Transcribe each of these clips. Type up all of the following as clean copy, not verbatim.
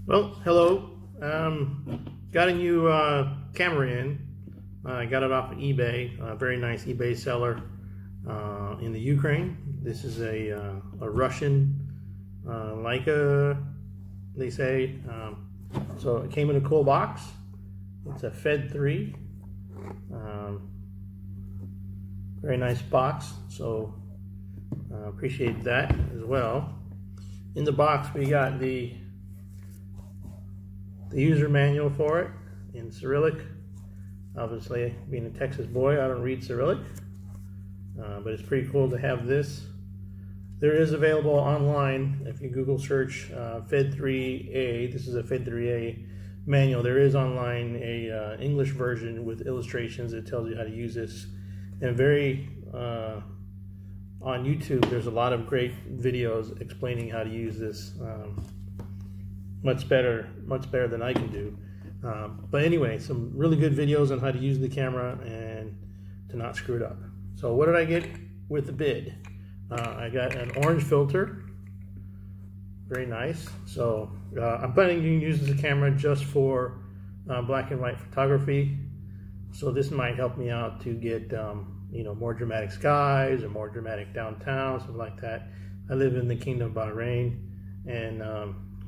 Well, hello. Got a new camera in. I got it off of eBay. A very nice eBay seller in the Ukraine. This is a Russian Leica, they say. So it came in a cool box. It's a Fed 3. Very nice box. So appreciate that as well. In the box we got the user manual for it in Cyrillic. Obviously, being a Texas boy, I don't read Cyrillic, but it's pretty cool to have this. There is available online if you Google search Fed 3A. This is a Fed 3A manual. There is online a English version with illustrations that tells you how to use this. And on YouTube, there's a lot of great videos explaining how to use this. Much better than I can do. But anyway, some really good videos on how to use the camera and to not screw it up. So what did I get with the bid? I got an orange filter. Very nice. So I'm planning to use this camera just for black and white photography. So this might help me out to get more dramatic skies or more dramatic downtown, something like that. I live in the Kingdom of Bahrain, and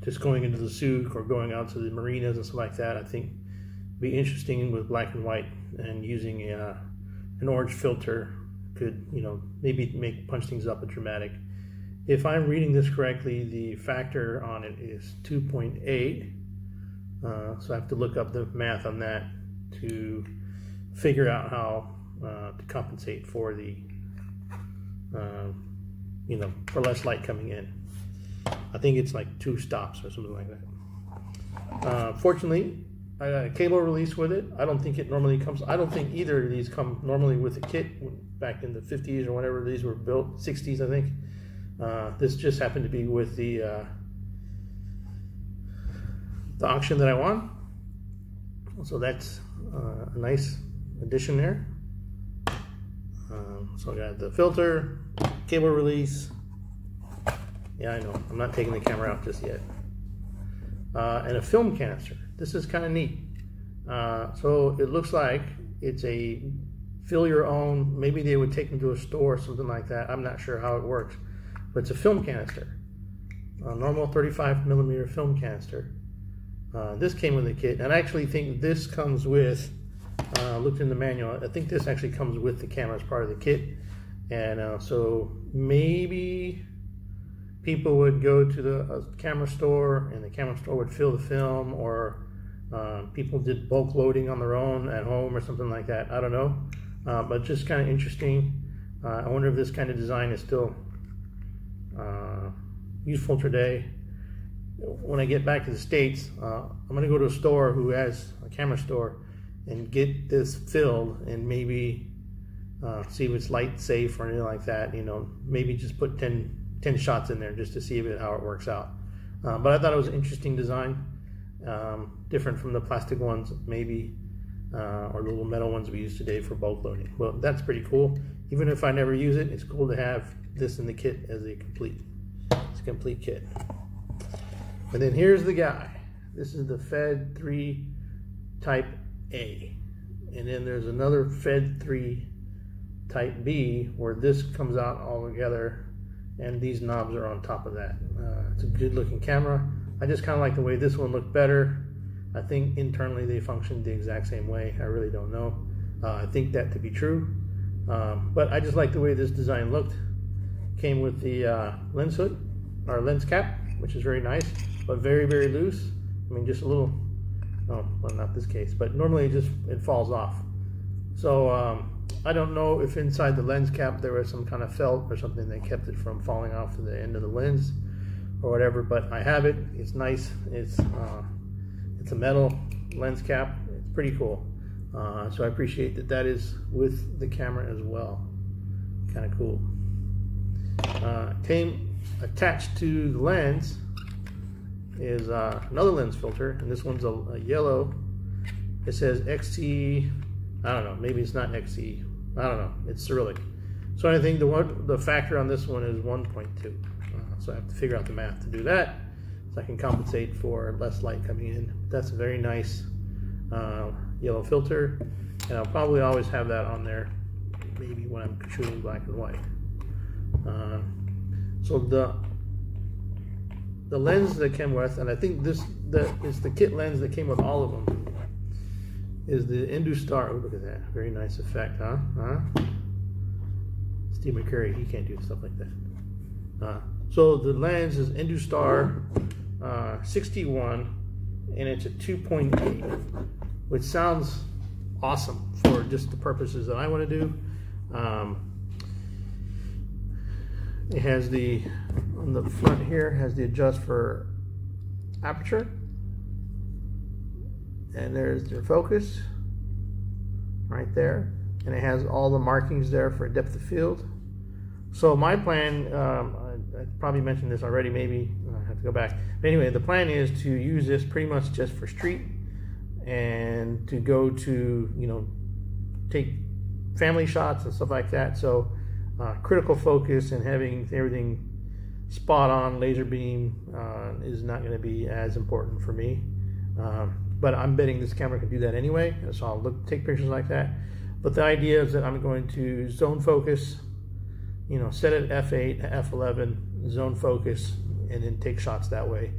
just going into the souk or going out to the marinas and stuff like that, I think be interesting with black and white, and using an orange filter could, maybe punch things up a dramatic. If I'm reading this correctly, the factor on it is 2.8. So I have to look up the math on that to figure out how to compensate for the, for less light coming in. I think it's like 2 stops or something like that. Fortunately, I got a cable release with it. I don't think it normally comes. I don't think either of these come normally with a kit. Back in the 50s or whenever these were built, 60s I think. This just happened to be with the auction that I won. So that's a nice addition there. So I got the filter, cable release. Yeah, I know. I'm not taking the camera out just yet. And a film canister. This is kind of neat. So it looks like it's a fill your own. Maybe they would take them to a store or something like that. I'm not sure how it works. But it's a film canister. A normal 35mm film canister. This came with the kit. And I actually think this comes with, looked in the manual, I think this actually comes with the camera as part of the kit. And so maybe people would go to the camera store, and the camera store would fill the film, or people did bulk loading on their own at home or something like that. I don't know, but just kind of interesting. I wonder if this kind of design is still useful today. When I get back to the States, I'm going to go to a store who has a camera store and get this filled, and maybe see if it's light safe or anything like that. Maybe just put 10 shots in there just to see how it works out. But I thought it was an interesting design, different from the plastic ones maybe, or the little metal ones we use today for bulk loading. Well, that's pretty cool. Even if I never use it, it's cool to have this in the kit as a complete kit. And then here's the guy. This is the Fed 3 Type A. And then there's another Fed 3 Type B where this comes out all together, and these knobs are on top of that. It's a good looking camera. I just kind of like the way this one looked better. I think internally they functioned the exact same way. I really don't know. I think that to be true. But I just like the way this design looked. Came with the lens hood, or lens cap, which is very nice, but very, very loose. I mean, just a little, well, not this case, but normally it falls off. So I don't know if inside the lens cap there was some kind of felt or something that kept it from falling off to the end of the lens or whatever, but I have it. It's nice. It's a metal lens cap. It's pretty cool. So I appreciate that is with the camera as well. Kind of cool. Came attached to the lens is another lens filter, and this one's a yellow. It says XT. I don't know. Maybe it's not XT. I don't know. It's Cyrillic. So I think the factor on this one is 1.2. So I have to figure out the math to do that. so I can compensate for less light coming in. That's a very nice yellow filter, and I'll probably always have that on there, maybe when I'm shooting black and white. So the lens that came with, and I think this is the kit lens that came with all of them, is the Industar. Oh, look at that, very nice effect, huh? Steve McCurry, he can't do stuff like that. So the lens is Industar 61, and it's a 2.8, which sounds awesome for just the purposes that I want to do. It has on the front here, has the adjust for aperture, and there's their focus right there, and it has all the markings there for depth of field. So my plan, I probably mentioned this already, maybe I have to go back, but anyway, the plan is to use this pretty much just for street, and to go to, you know, take family shots and stuff like that. So critical focus and having everything spot on laser beam is not going to be as important for me, but I'm betting this camera can do that anyway, so I'll take pictures like that. But the idea is that I'm going to zone focus, you know, set it at f8, f11, zone focus, and then take shots that way,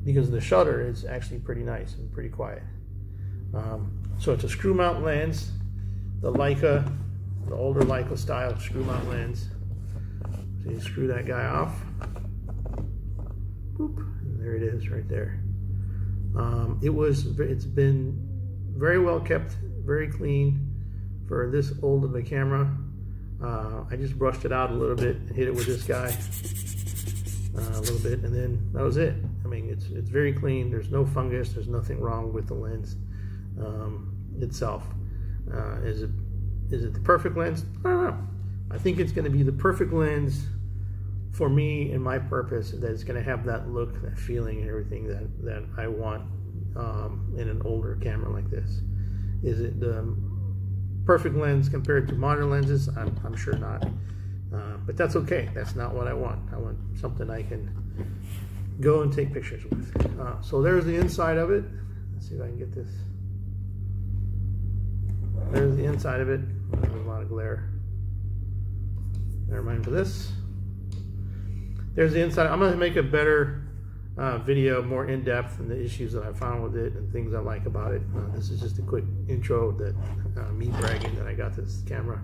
because the shutter is actually pretty nice and pretty quiet. So it's a screw mount lens, the Leica, the older Leica style screw mount lens. So you screw that guy off, boop, and there it is right there. It's been very well kept, very clean for this old of a camera. I just brushed it out a little bit and hit it with this guy a little bit, and then that was it. I mean, it's very clean. There's no fungus. There's nothing wrong with the lens itself. Is it the perfect lens? I don't know. I think it's going to be the perfect lens for me and my purpose. That it's going to have that look, that feeling, and everything that I want in an older camera like this. Is it the perfect lens compared to modern lenses? I'm sure not. But that's okay. That's not what I want. I want something I can go and take pictures with. So there's the inside of it. Let's see if I can get this. There's the inside of it. There's a lot of glare. Never mind for this. There's the inside. I'm going to make a better video, more in-depth, and the issues that I found with it and things I like about it. This is just a quick intro that me bragging that I got this camera.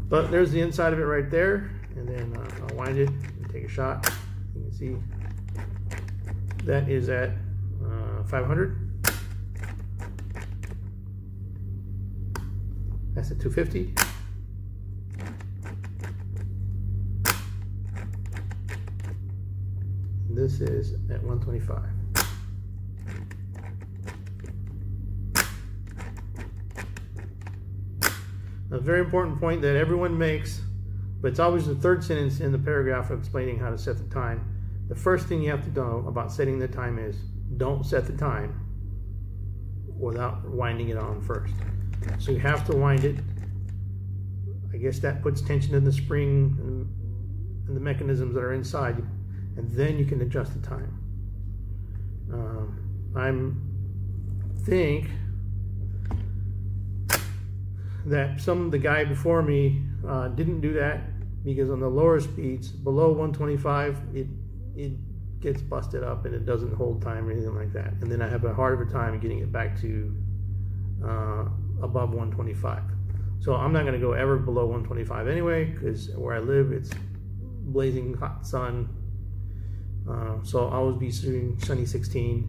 But there's the inside of it right there, and then I'll wind it and take a shot. You can see that is at 500. That's at 250. And this is at 125. A very important point that everyone makes, but it's always the third sentence in the paragraph of explaining how to set the time. The first thing you have to know about setting the time is don't set the time without winding it on first. So you have to wind it. I guess that puts tension in the spring and the mechanisms that are inside, and then you can adjust the time. I think that the guy before me didn't do that, because on the lower speeds, below 125, it gets busted up and it doesn't hold time or anything like that. And then I have a harder time getting it back to above 125. So I'm not going to go ever below 125 anyway, because where I live, it's blazing hot sun. So I'll always be shooting sunny 16.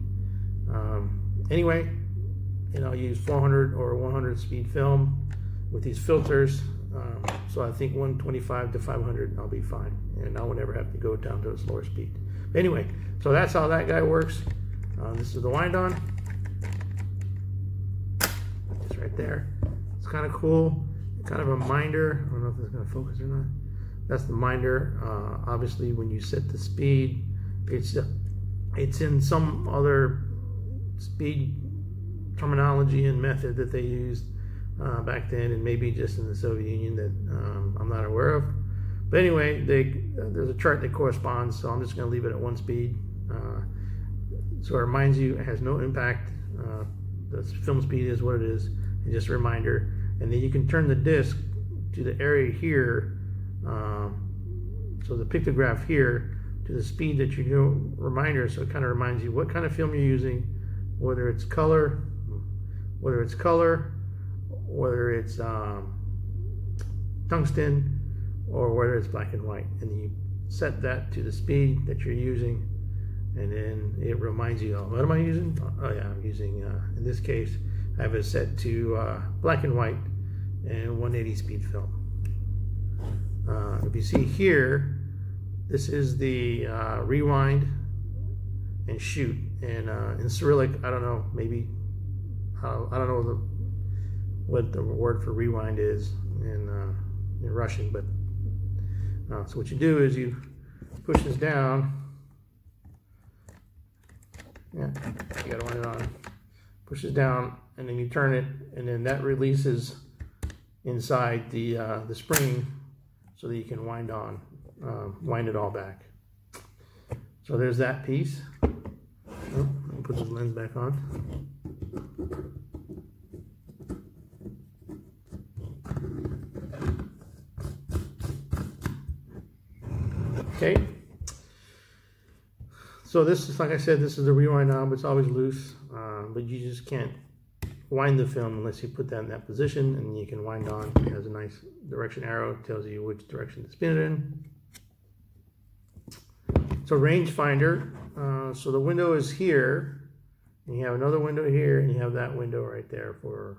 Anyway, and I'll use 400 or 100 speed film with these filters. So I think 125 to 500, I'll be fine, and I will never have to go down to a slower speed. But anyway, so that's how that guy works. This is the wind on. It's right there. It's kind of cool. Kind of a minder. I don't know if it's going to focus or not. That's the minder. Obviously, when you set the speed, it's in some other speed terminology and method that they used back then, and maybe just in the Soviet Union that I'm not aware of. But anyway, there's a chart that corresponds, so I'm just going to leave it at 1 speed. So it reminds you it has no impact. The film speed is what it is. It's just a reminder. And then you can turn the disc to the area here, so the pictograph here, to the speed that you do reminder, so it kind of reminds you what kind of film you're using, whether it's color, whether it's tungsten, or whether it's black and white. And you set that to the speed that you're using, and then it reminds you, oh, what am I using? Oh yeah, I'm using, in this case, I have it set to black and white and 180 speed film. If you see here, this is the rewind and shoot. And in Cyrillic, I don't know, maybe, I don't know what the word for rewind is in Russian, but so what you do is you push this down. Yeah, you gotta wind it on. Push it down, and then you turn it, and then that releases inside the spring, so that you can wind it all back. So there's that piece. Oh, let me put this lens back on. Okay. So this is, like I said, this is the rewind knob. It's always loose, but you just can't wind the film unless you put that in that position, and you can wind on. It has a nice direction arrow, it tells you which direction to spin it in. So rangefinder, so the window is here, and you have another window here, and you have that window right there for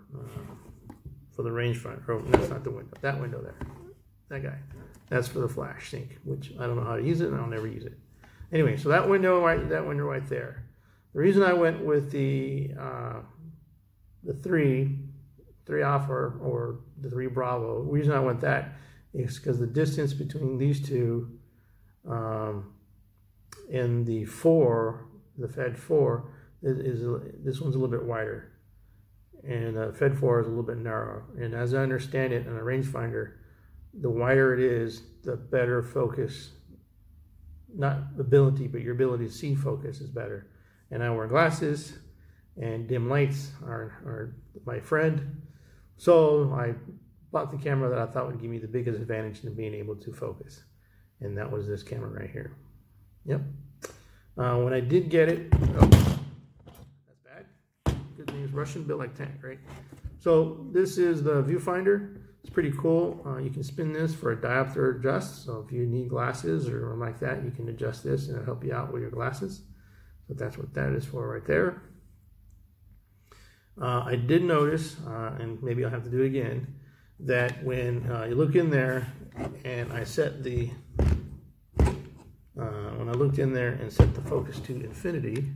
the rangefinder. Oh, that's not the window, that window there, that guy. That's for the flash sync, which I don't know how to use it, and I'll never use it. Anyway, so that window right there. The reason I went with the 3 alpha or the 3 bravo, the reason I went that is because the distance between these two and the 4, the Fed 4, is this one's a little bit wider, and Fed 4 is a little bit narrow. And as I understand it, in a rangefinder, the wider it is, the better focus, not ability, but your ability to see focus is better. And I wear glasses, and dim lights are my friend. So I bought the camera that I thought would give me the biggest advantage in being able to focus. And that was this camera right here. Yep. When I did get it, oh, that's bad. Good thing it's Russian, built like tank, right? So this is the Viewfinder. It's pretty cool. You can spin this for a diopter adjust. So if you need glasses or something like that, you can adjust this and it'll help you out with your glasses. So that's what that is for right there. I did notice, and maybe I'll have to do it again, that when you look in there and I set the, when I looked in there and set the focus to infinity,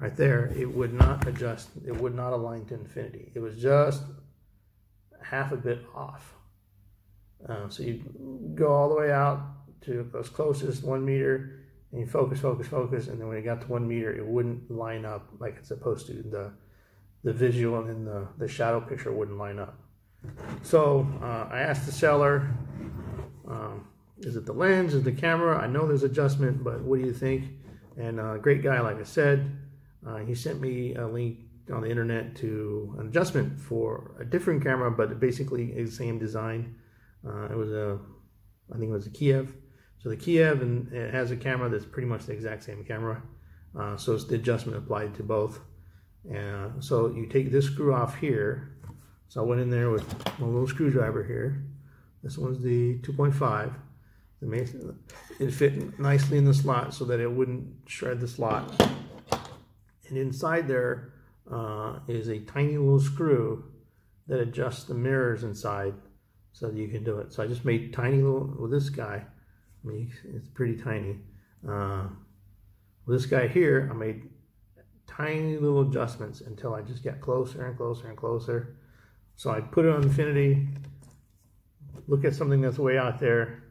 right there, it would not adjust, it would not align to infinity. It was just half a bit off. So you go all the way out to as closest 1 meter, and you focus, and then when it got to 1 meter, it wouldn't line up like it's supposed to. The visual and then the shadow picture wouldn't line up. So I asked the seller, is it the lens, is it the camera? I know there's adjustment, but what do you think? And great guy, like I said, he sent me a link on the internet to an adjustment for a different camera, but basically the same design. It was I think it was a Kiev. So the Kiev, and it has a camera that's pretty much the exact same camera. So it's the adjustment applied to both. So you take this screw off here. So I went in there with my little screwdriver here. This one's the 2.5. It fit nicely in the slot so that it wouldn't shred the slot. And inside there is a tiny little screw that adjusts the mirrors inside so that you can do it. So I just made tiny little, with this guy, I mean, it's pretty tiny. With this guy here, I made tiny little adjustments until I just got closer and closer and closer. So I put it on infinity, look at something that's way out there,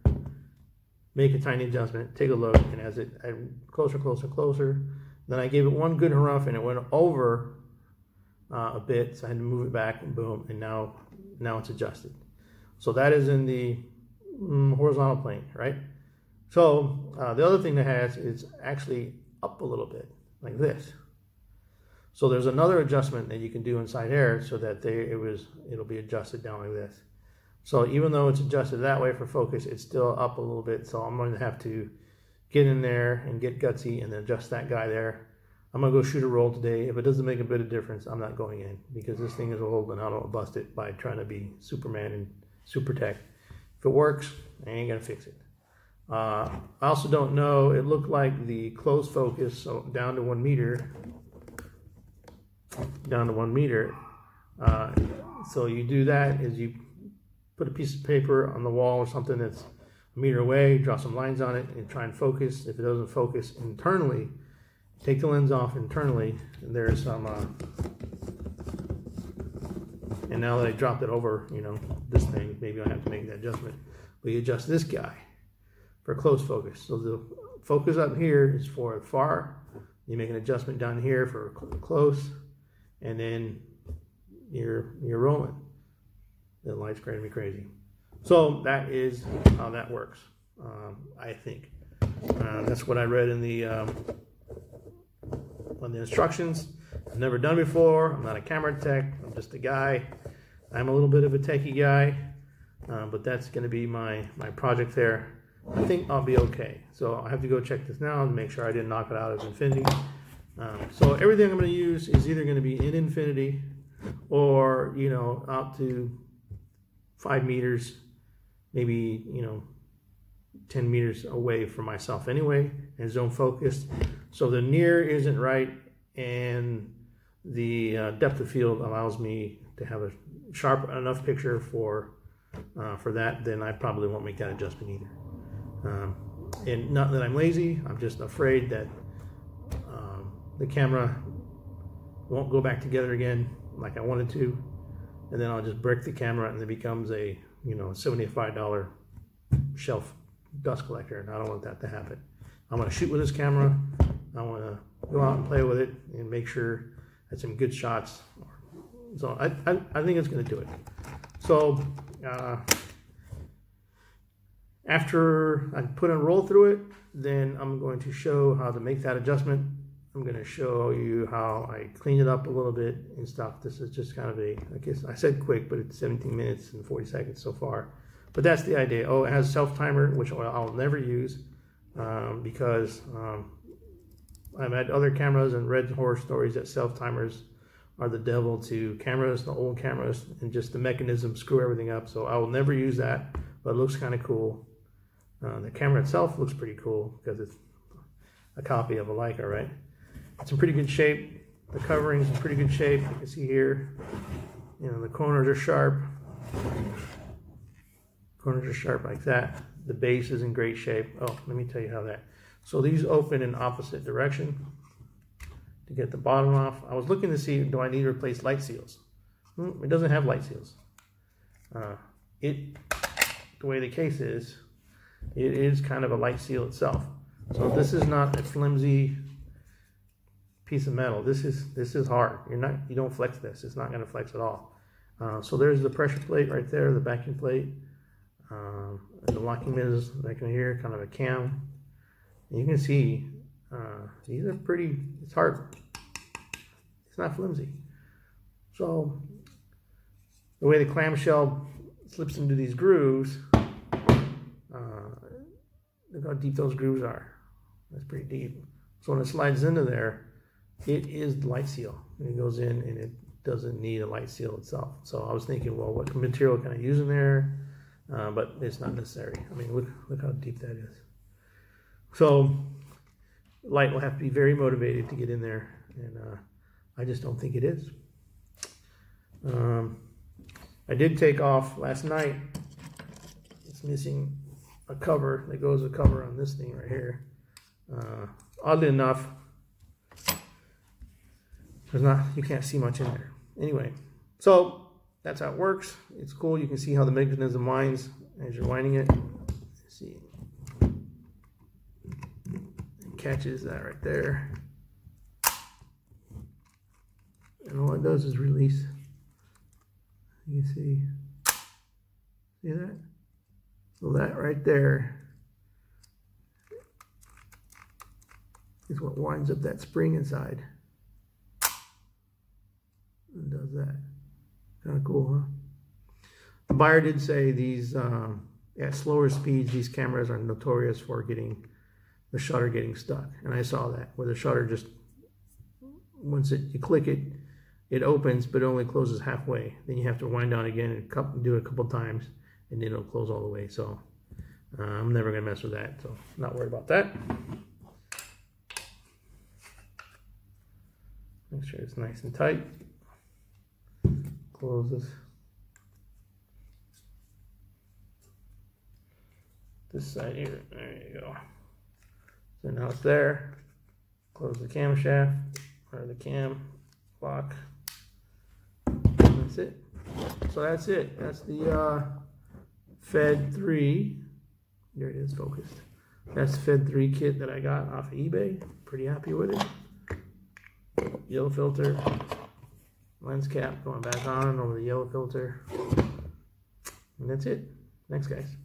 make a tiny adjustment, take a look, and as it closer, then I gave it one good hurrah, and it went over a bit, so I had to move it back, and boom, and now it's adjusted. So that is in the horizontal plane, right? So the other thing that has is actually up a little bit, like this. So there's another adjustment that you can do inside here so that it'll be adjusted down like this. So even though it's adjusted that way for focus, it's still up a little bit. So I'm going to have to get in there and get gutsy and then adjust that guy there. I'm going to go shoot a roll today. If it doesn't make a bit of difference, I'm not going in, because this thing is old and I don't bust it by trying to be Superman and super tech. If it works, I ain't going to fix it. I also don't know, it looked like the close focus, so down to 1 meter. So you do that is you put a piece of paper on the wall or something that's a meter away, draw some lines on it and try and focus. If it doesn't focus internally, take the lens off internally, and there's some and now that I dropped it over, you know, this thing, maybe I have to make that adjustment. But you adjust this guy for close focus. So the focus up here is for far. You make an adjustment down here for close, and then you're rolling. The light's driving me crazy. So that is how that works, I think. That's what I read in the on the instructions. I've never done it before. I'm not a camera tech. I'm just a guy. I'm a little bit of a techie guy, but that's going to be my project there. I think I'll be okay. So I have to go check this now to make sure I didn't knock it out of infinity. So everything I'm going to use is either going to be in infinity or, you know, out to 5 meters, maybe, you know, 10 meters away from myself anyway, and zone focused. So the near isn't right, and the depth of field allows me to have a sharp enough picture for that. Then I probably won't make that adjustment either. And not that I'm lazy, I'm just afraid that the camera won't go back together again like I wanted to, and then I'll just brick the camera and it becomes a, you know, $75 shelf dust collector, and I don't want that to happen. I'm going to shoot with this camera. I want to go out and play with it and make sure I had some good shots. So I think it's going to do it. So after I put a roll through it, then I'm going to show how to make that adjustment. I'm going to show you how I clean it up a little bit and stuff. This is just kind of a, I guess I said quick, but it's 17 minutes and 40 seconds so far. But that's the idea. Oh, it has self-timer, which I'll never use because I've had other cameras and read horror stories that self-timers are the devil to cameras, the old cameras, and just the mechanism screw everything up. So I will never use that, but it looks kind of cool. The camera itself looks pretty cool because it's a copy of a Leica, right? It's in pretty good shape. The covering's in pretty good shape. You can see here, you know, the corners are sharp. Corners are sharp like that. The base is in great shape. Oh, let me tell you how that. So these open in opposite direction to get the bottom off. I was looking to see, do I need to replace light seals? It doesn't have light seals. The way the case is, it is kind of a light seal itself. So this is not a flimsy piece of metal. This is hard. You don't flex this. It's not going to flex at all. So there's the pressure plate right there, the backing plate. And the locking is back in here, kind of a cam. And you can see these are pretty. It's hard. It's not flimsy. So the way the clamshell slips into these grooves, look how deep those grooves are. That's pretty deep. So when it slides into there, it is the light seal. And it goes in and it doesn't need a light seal itself. So I was thinking, well, what material can I use in there? But it's not necessary. I mean, look how deep that is. So light will have to be very motivated to get in there, and I just don't think it is. I did take off last night. It's missing a cover. There goes a cover on this thing right here. Oddly enough, you can't see much in there. Anyway, so that's how it works. It's cool. You can see how the mechanism winds as you're winding it. Let's see. It catches that right there. And all it does is release. You can see that? So that right there is what winds up that spring inside. And does that. Kind of cool, huh? The buyer did say these, at slower speeds, these cameras are notorious for getting the shutter getting stuck. And I saw that, where the shutter just, once you click it, it opens, but it only closes halfway. Then you have to wind down again and do it a couple times, and then it'll close all the way. So I'm never gonna mess with that, so not worried about that. Make sure it's nice and tight. Close this. This side here, there you go. So now it's there. Close the camshaft, or the cam lock. And that's it. So that's it. That's the Fed 3. There it is, focused. That's Fed 3 kit that I got off of eBay. Pretty happy with it. Yellow filter, lens cap going back on over the yellow filter. And that's it. Thanks, guys.